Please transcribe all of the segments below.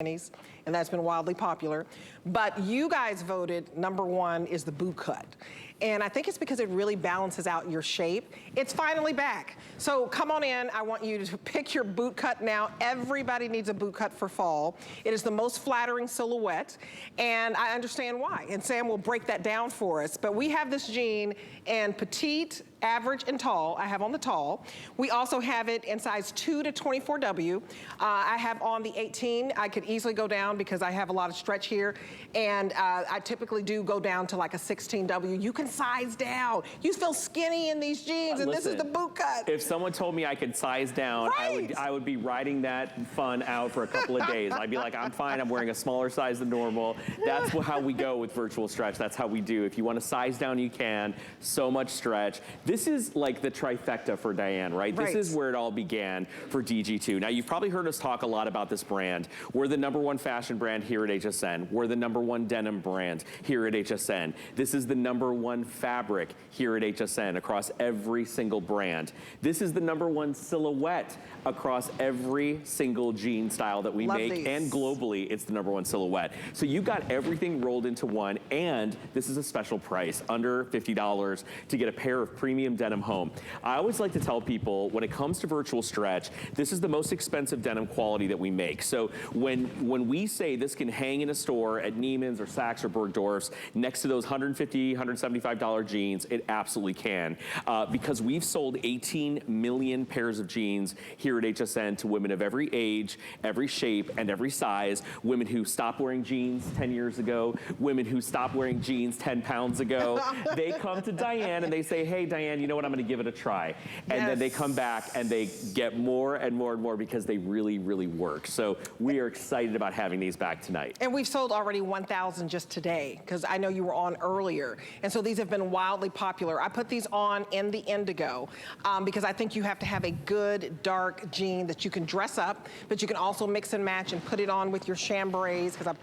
and that's been wildly popular. But you guys voted #1 is the BootCut. And I think it's because it really balances out your shape. It's finally back. So come on in, I want you to pick your BootCut now. Everybody needs a BootCut for fall. It is the most flattering silhouette, and I understand why. And Sam will break that down for us. But we have this jean in petite, average, and tall. I have on the tall. We also have it in size 2 to 24W. I have on the 18. I could easily go down because I have a lot of stretch here. And I typically do go down to like a 16W. You can size down. You feel skinny in these jeans, and listen, this is the BootCut. If someone told me I could size down, right, I would be riding that fun out for a couple of days. I'd be like, I'm fine, I'm wearing a smaller size than normal. That's how we go with virtual stretch. That's how we do. If you want to size down, you can. So much stretch. This is like the trifecta for Diane, right? This is where it all began for DG2. Now, you've probably heard us talk a lot about this brand. We're the #1 fashion brand here at HSN. We're the #1 denim brand here at HSN. This is the #1 fabric here at HSN across every single brand. This is the #1 silhouette across every single jean style that we make, and globally, it's the #1 silhouette. So you got everything rolled into one, and this is a special price, under $50 to get a pair of premium denim home. I always like to tell people, when it comes to virtual stretch, this is the most expensive denim quality that we make. So when we say this can hang in a store at Neiman's or Saks or Bergdorf's next to those $150, $175 jeans, it absolutely can. Because we've sold 18 million pairs of jeans here at HSN to women of every age, every shape, and every size. Women who stopped wearing jeans 10 years ago, women who stopped wearing jeans 10 pounds ago. They come to Diane and they say, hey, Diane, you know what, I'm gonna give it a try. And then they come back and they get more and more and more because they really, really work. So we are excited about having these back tonight. And we've sold already 1,000 just today, because I know you were on earlier. And so these have been wildly popular. I put these on in the indigo because I think you have to have a good dark jean that you can dress up, but you can also mix and match and put it on with your chambrays, because I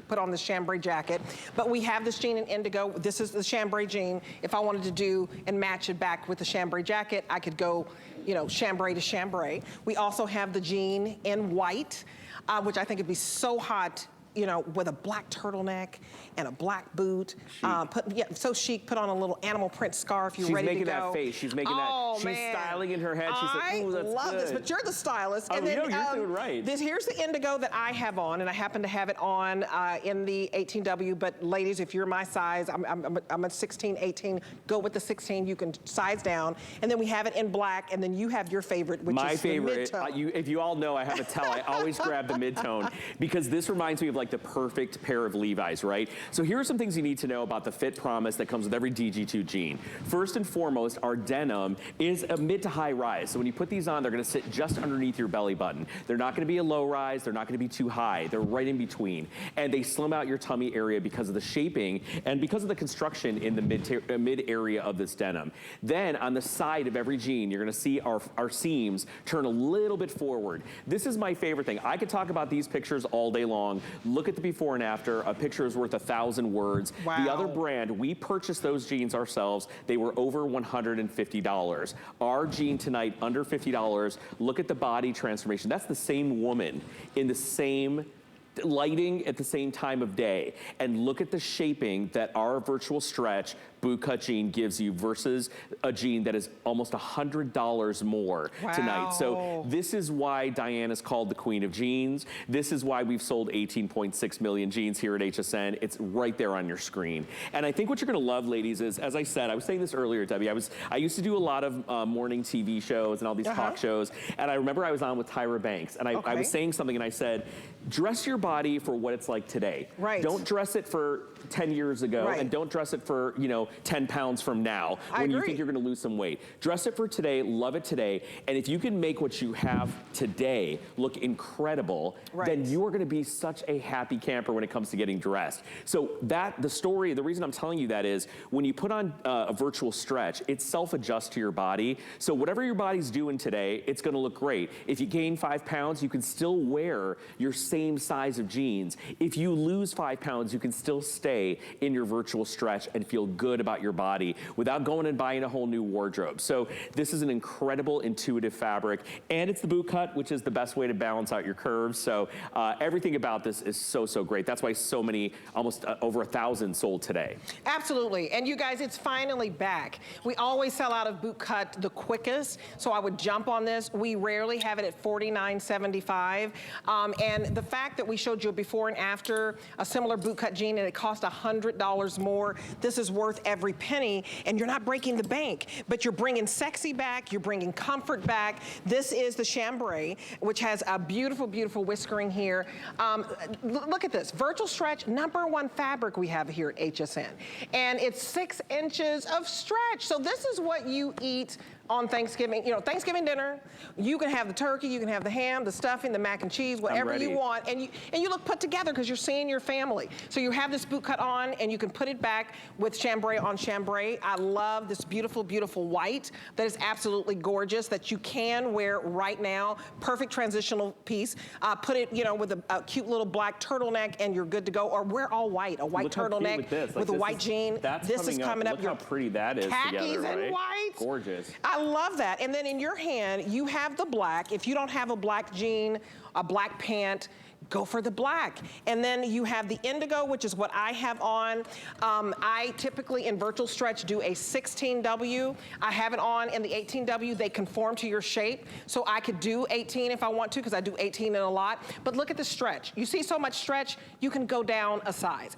put on this chambray jacket. But we have this jean in indigo. This is the chambray jean. If I wanted to do and match it back with the chambray jacket, I could go, you know, chambray to chambray. We also have the jean in white, which I think would be so hot, you know, with a black turtleneck and a black boot. So chic, put on a little animal print scarf, you're ready to go. She's making that face, she's making that, she's styling in her head. She's like, ooh, that's good. I love this, but you're the stylist. Oh, and then, you're doing right. Here's the indigo that I have on, and I happen to have it on in the 18W, but ladies, if you're my size, I'm a 16, 18, go with the 16, you can size down. And then we have it in black, and then you have your favorite, which is the mid-tone. If you all know, I have a tell, I always grab the mid-tone, because this reminds me of like the perfect pair of Levi's, right? So here are some things you need to know about the fit promise that comes with every DG2 jean. First and foremost, our denim is a mid to high rise. So when you put these on, they're gonna sit just underneath your belly button. They're not gonna be a low rise, they're not gonna be too high. They're right in between. And they slim out your tummy area because of the shaping and because of the construction in the mid area of this denim. Then on the side of every jean, you're gonna see our seams turn a little bit forward. This is my favorite thing. I could talk about these pictures all day long. Look at the before and after. A picture is worth 1,000 words. Wow. The other brand, we purchased those jeans ourselves. They were over $150. Our jean tonight, under $50. Look at the body transformation. That's the same woman in the same lighting at the same time of day. And look at the shaping that our virtual stretch BootCut jean gives you versus a jean that is almost $100 more tonight. So this is why Diane is called the queen of jeans. This is why we've sold 18.6 million jeans here at HSN. It's right there on your screen. And I think what you're gonna love, ladies, is, as I said, I was saying this earlier, Debbie, I used to do a lot of morning TV shows and all these talk shows, and I remember I was on with Tyra Banks, and I was saying something, and I said, dress your body for what it's like today. Don't dress it for 10 years ago, and don't dress it for, you know, 10 pounds from now when you think you're gonna lose some weight. Dress it for today, love it today, and if you can make what you have today look incredible, then you are gonna be such a happy camper when it comes to getting dressed. So the reason I'm telling you that is, when you put on a virtual stretch, it self-adjusts to your body. So whatever your body's doing today, it's gonna look great. If you gain 5 pounds, you can still wear your same size of jeans. If you lose 5 pounds, you can still stay in your virtual stretch and feel good about your body without going and buying a whole new wardrobe. So this is an incredible intuitive fabric, and it's the boot cut, which is the best way to balance out your curves. So everything about this is so, so great. That's why so many, almost over 1,000 sold today. Absolutely, and you guys, it's finally back. We always sell out of boot cut the quickest, so I would jump on this. We rarely have it at $49.75, and the fact that we showed you a before and after a similar boot cut jean and it cost $100 more, this is worth every penny, and you're not breaking the bank, but you're bringing sexy back, you're bringing comfort back. This is the chambray, which has a beautiful, beautiful whiskering here. Look at this, virtual stretch, #1 fabric we have here at HSN, and it's 6 inches of stretch. So this is what you eat on Thanksgiving, you know, Thanksgiving dinner. You can have the turkey, you can have the ham, the stuffing, the mac and cheese, whatever you want, and you look put together because you're seeing your family. So you have this boot cut on, and you can put it back with chambray on chambray. I love this beautiful, beautiful white that is absolutely gorgeous that you can wear right now. Perfect transitional piece. Put it, you know, with a cute little black turtleneck, and you're good to go. Or wear all white, a white turtleneck with a white jean. This is coming up. Look how pretty that is khakis together, right? and white. Gorgeous. I love that. And then in your hand, you have the black. If you don't have a black jean, a black pant, go for the black. And then you have the indigo, which is what I have on. I typically in virtual stretch do a 16W. I have it on in the 18W. They conform to your shape. So I could do 18 if I want to, because I do 18 in a lot. But look at the stretch. You see so much stretch, you can go down a size.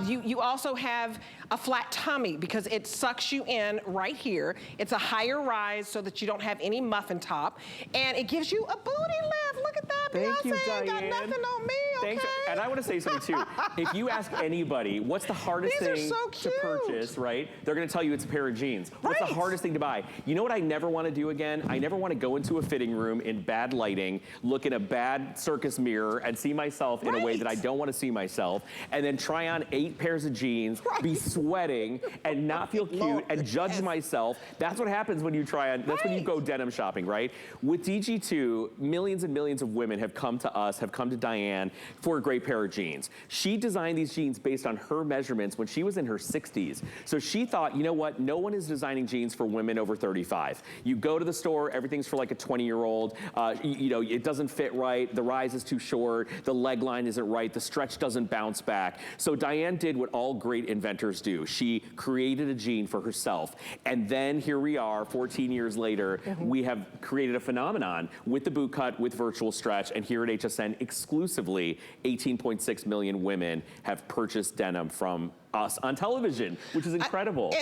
You also have a flat tummy because it sucks you in right here. It's a higher rise so that you don't have any muffin top. And it gives you a booty lift. Look at that, Thank you, Beyonce. Diane. Got nothing on me, okay? Thanks. And I want to say something too. If you ask anybody, what's the hardest thing to purchase, right? They're going to tell you it's a pair of jeans. What's the hardest thing to buy? You know what I never want to do again? I never want to go into a fitting room in bad lighting, look in a bad circus mirror, and see myself in a way that I don't want to see myself, and then try on 8 pairs of jeans, be sweating, and not feel cute, and judge myself. That's what happens when you try on, that's when you go denim shopping, right? With DG2, millions and millions of women have come to us, have come to Diane for a great pair of jeans. She designed these jeans based on her measurements when she was in her 60s. So she thought, you know what, no one is designing jeans for women over 35. You go to the store, everything's for like a 20-year-old. You know, it doesn't fit right, the rise is too short, the leg line isn't right, the stretch doesn't bounce back. So Diane did what all great inventors do. She created a jean for herself. And then here we are, 14 years later, we have created a phenomenon with the boot cut, with virtual stretch, and here at HSN exclusively, 18.6 million women have purchased denim from us on television, which is incredible.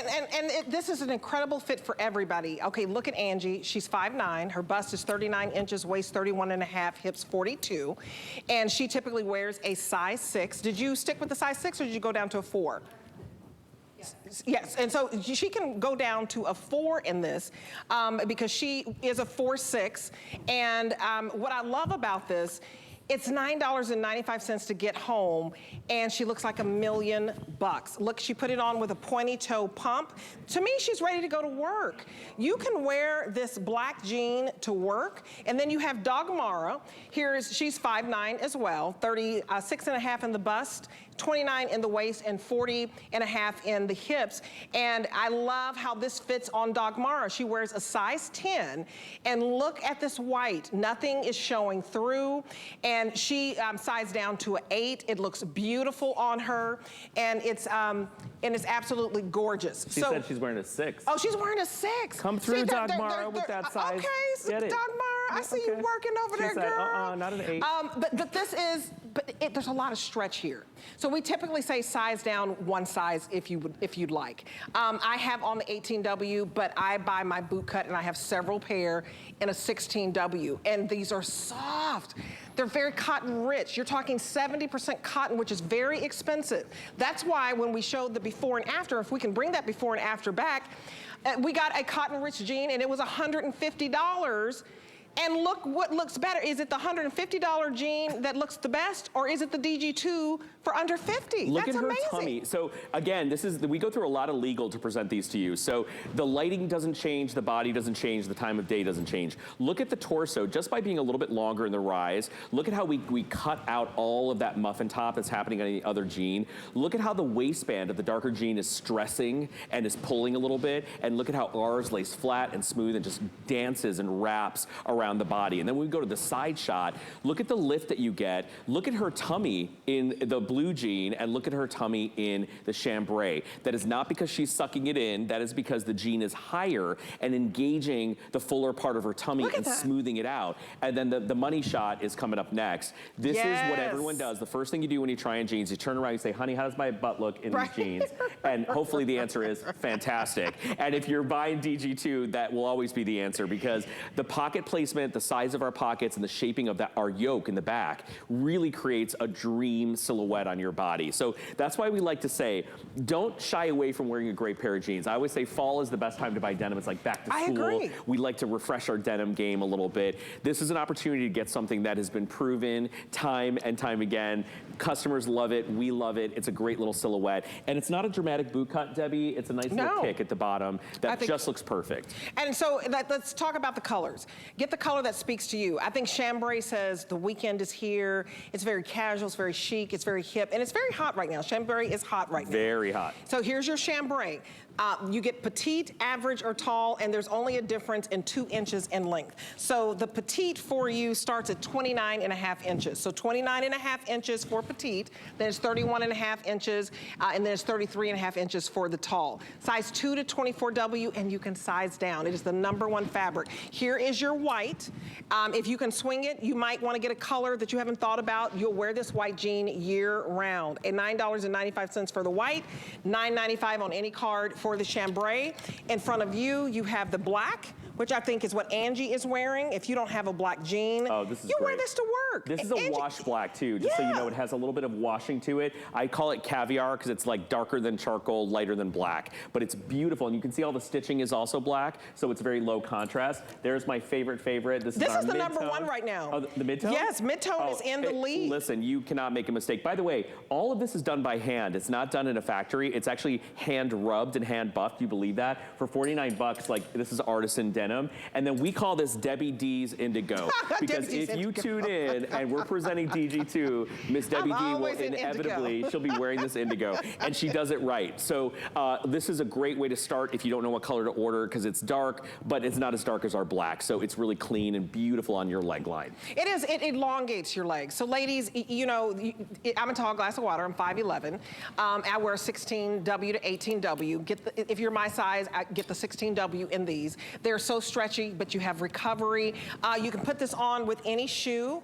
This is an incredible fit for everybody. Okay, look at Angie. She's 5'9". Her bust is 39 inches, waist 31.5, hips 42. And she typically wears a size 6. Did you stick with the size 6 or did you go down to a 4? Yes, and so she can go down to a 4 in this because she is a 4'6". And what I love about this, it's $9.95 to get home, and she looks like $1 million. Look, she put it on with a pointy toe pump. To me, she's ready to go to work. You can wear this black jean to work, and then you have Dagmara. She's 5'9" as well, 36.5 in the bust, 29 in the waist, and 40.5 in the hips. And I love how this fits on Dagmara. She wears a size 10, and look at this white. Nothing is showing through, and she sized down to an 8. It looks beautiful on her, and it's absolutely gorgeous. She said she's wearing a 6. Oh, she's wearing a 6. Come through, Dagmara, with that size. Okay, so Dagmara, I see you working over there, girl. Not an 8. But this is, there's a lot of stretch here. So we typically say size down 1 size if you'd like. I have on the 18W, but I buy my boot cut and I have several pair in a 16W, and these are soft. They're very cotton rich. You're talking 70% cotton, which is very expensive. That's why when we showed the before and after, if we can bring that before and after back, we got a cotton rich jean and it was $150. And look what looks better. Is it the $150 jean that looks the best, or is it the DG2 for under 50? Look That's at her amazing. tummy. So again, we go through a lot of legal to present these to you. So the lighting doesn't change, the body doesn't change, the time of day doesn't change. Look at the torso, just by being a little bit longer in the rise. Look at how we cut out all of that muffin top that's happening on any other jean. Look at how the waistband of the darker jean is stressing and is pulling a little bit. And look at how ours lays flat and smooth and just dances and wraps around the body. And then when we go to the side shot, look at the lift that you get. Look at her tummy in the blue jean and look at her tummy in the chambray. That is not because she's sucking it in. That is because the jean is higher and engaging the fuller part of her tummy and smoothing it out. And then the money shot is coming up next. This is what everyone does. The first thing you do when you try on jeans, you turn around and you say, honey, how does my butt look in these jeans? And hopefully the answer is fantastic. And if you're buying DG2, that will always be the answer, because the pocket placement, the size of our pockets, and the shaping of our yoke in the back really creates a dream silhouette on your body. So that's why we like to say, don't shy away from wearing a great pair of jeans. I always say fall is the best time to buy denim. It's like back to school. I agree. We like to refresh our denim game a little bit. This is an opportunity to get something that has been proven time and time again. Customers love it. We love it. It's a great little silhouette. And it's not a dramatic boot cut, Debbie. It's a nice little kick at the bottom that just looks perfect. And so let's talk about the colors. Get the color that speaks to you. I think chambray says the weekend is here. It's very casual, it's very chic, it's very hip, and it's very hot right now. Chambray is hot right now. Very hot. So here's your chambray. You get petite, average, or tall, and there's only a difference in 2 inches in length. So the petite for you starts at 29.5 inches. So 29.5 inches for petite, then it's 31.5 inches, and then it's 33.5 inches for the tall. Size 2 to 24W, and you can size down. It is the #1 fabric. Here is your white. If you can swing it, you might want to get a color that you haven't thought about. You'll wear this white jean year round. At $9.95 for the white, $9.95 on any card for the chambray. In front of you, you have the black, which I think is what Angie is wearing. If you don't have a black jean, you wear this to work. This is a wash black too, just so you know. It has a little bit of washing to it. I call it caviar because it's like darker than charcoal, lighter than black, but it's beautiful. And you can see all the stitching is also black, so it's very low contrast. There's my favorite. This is the #1 right now. Oh, the mid-tone? Yes, mid-tone is in the lead. Listen, you cannot make a mistake. By the way, all of this is done by hand. It's not done in a factory. It's actually hand rubbed and hand buffed. Do you believe that? For 49 bucks, like, this is artisan denim. And then we call this Debbie D's Indigo. Because if you tune in and we're presenting DG2, Miss Debbie D will inevitably, she'll be wearing this indigo. And she does it right. So this is a great way to start if you don't know what color to order, because it's dark, but it's not as dark as our black. So it's really clean and beautiful on your leg line. It is, it elongates your legs. So ladies, you know, I'm a tall glass of water, I'm 5'11". I wear 16W to 18W. If you're my size, I get the 16W in these. They're so stretchy, but you have recovery. You can put this on with any shoe.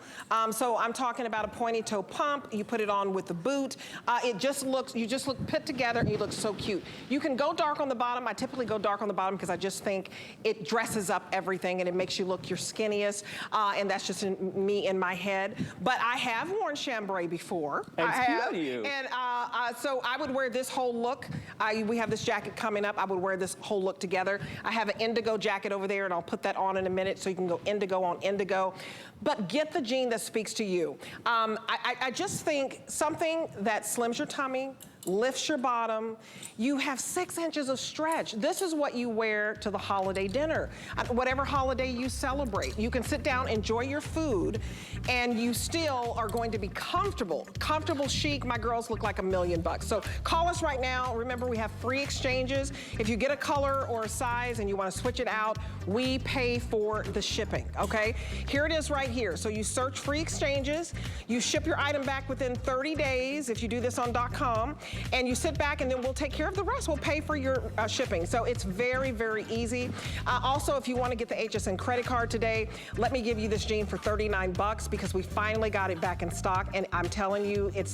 So I'm talking about a pointy toe pump. You put it on with the boot. It just looks, you just look put together and you look so cute. You can go dark on the bottom. I typically go dark on the bottom because I just think it dresses up everything and it makes you look your skinniest. And that's just me in my head. But I have worn chambray before. And I have. You. And so I would wear this whole look. We have this jacket coming up. I would wear this whole look together. I have an indigo jacket over there and I'll put that on in a minute so you can go indigo on indigo. But get the jean that speaks to you. I just think something that slims your tummy, lifts your bottom. You have 6 inches of stretch. This is what you wear to the holiday dinner. Whatever holiday you celebrate. You can sit down, enjoy your food, and you still are going to be comfortable. Comfortable chic. My girls look like $1 million. So call us right now. Remember, we have free exchanges. If you get a color or a size and you want to switch it out, we pay for the shipping, okay? Here it is right here. So you search free exchanges. You ship your item back within 30 days if you do this on .com. And you sit back and then we'll take care of the rest. We'll pay for your shipping. So it's very, very easy. Also, if you want to get the HSN credit card today, let me give you this jean for $39 because we finally got it back in stock. And I'm telling you, it's